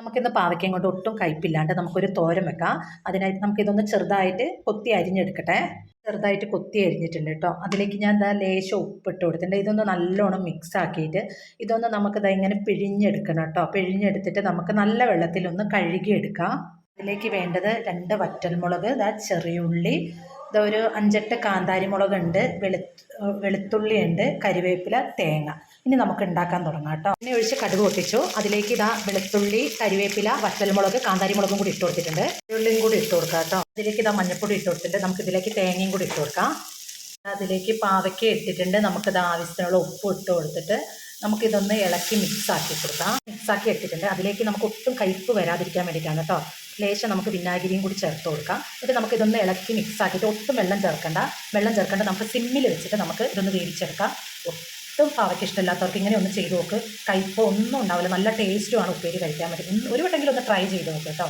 നമുക്കിന്ന് പാവയ്ക്കയും കൊണ്ട് ഒട്ടും കയ്പില്ലാണ്ട് നമുക്കൊരു തോരൻ വെക്കാം. അതിനായിട്ട് നമുക്കിതൊന്ന് ചെറുതായിട്ട് കൊത്തി അരിഞ്ഞെടുക്കട്ടെ. ചെറുതായിട്ട് കൊത്തി അരിഞ്ഞിട്ടുണ്ട് കേട്ടോ. അതിലേക്ക് ഞാൻ ദാ ലേശം ഉപ്പിട്ട് കൊടുത്തിട്ടുണ്ട്. ഇതൊന്ന് നല്ലോണം മിക്സ് ആക്കിയിട്ട് ഇതൊന്ന് നമുക്കിതാ ഇങ്ങനെ പിഴിഞ്ഞെടുക്കണം കേട്ടോ. പിഴിഞ്ഞെടുത്തിട്ട് നമുക്ക് നല്ല വെള്ളത്തിലൊന്ന് കഴുകിയെടുക്കാം. അതിലേക്ക് വേണ്ടത് 2 വറ്റൽമുളക്, ദാ ചെറിയുള്ളി, ഇതാ ഒരു 5-8 കാന്താരി മുളകുണ്ട്, വെളുത്തുള്ളി ഉണ്ട്, കരിവേപ്പില, തേങ്ങ. ഇനി നമുക്ക് ഉണ്ടാക്കാൻ തുടങ്ങാം കേട്ടോ. എണ്ണ ഒഴിച്ച് കടുക് പൊട്ടിച്ചു. അതിലേക്ക് ഇതാ വെളുത്തുള്ളി, കരിവേപ്പില, വറ്റൽമുളക്, കാന്താരി മുളകും കൂടി ഇട്ട് കൊടുത്തിട്ടുണ്ട്. ഉള്ളിയും കൂടി ഇട്ട് കൊടുക്കാം കേട്ടോ. അതിലേക്ക് ഇതാ മഞ്ഞൾപ്പൊടി ഇട്ട് കൊടുത്തിട്ടുണ്ട്. നമുക്ക് ഇതിലേക്ക് തേങ്ങയും കൂടി ഇട്ട് കൊടുക്കാം. അതിലേക്ക് പാവയ്ക്ക ഇട്ടിട്ടുണ്ട്. നമുക്കിത് ആവശ്യത്തിനുള്ള ഉപ്പ് ഇട്ട് കൊടുത്തിട്ട് നമുക്കിതൊന്ന് ഇളക്കി മിക്സ് ആക്കി കൊടുക്കാം. മിക്സ് ആക്കി ഇട്ടിട്ടുണ്ട്. അതിലേക്ക് നമുക്ക് ഒട്ടും കയ്പ്പ് വരാതിരിക്കാൻ വേണ്ടിയിട്ടാണ് കേട്ടോ. ലേശം നമുക്ക് വിനാഗിരിയും കൂടി ചേർത്ത് കൊടുക്കാം. എന്നിട്ട് നമുക്കിതൊന്ന് ഇളക്കി മിക്സ് ആക്കിയിട്ട് ഒട്ടും വെള്ളം ചേർക്കേണ്ട നമുക്ക് സിമ്മിൽ വെച്ചിട്ട് നമുക്ക് ഇതൊന്ന് വേവിച്ചെടുക്കാം. ഒട്ടും പാവയ്ക്ക് ഇഷ്ടമില്ലാത്തവർക്ക് ഇങ്ങനെ ഒന്ന് ചെയ്ത് നോക്ക്. കയ്പോ ഒന്നും ഉണ്ടാവില്ല. നല്ല ടേസ്റ്റുമാണ് ഉപ്പേരി കഴിക്കാൻ വേണ്ടി. ഒരു വട്ടെങ്കിലും ഒന്ന് ട്രൈ ചെയ്ത് നോക്ക് കേട്ടോ.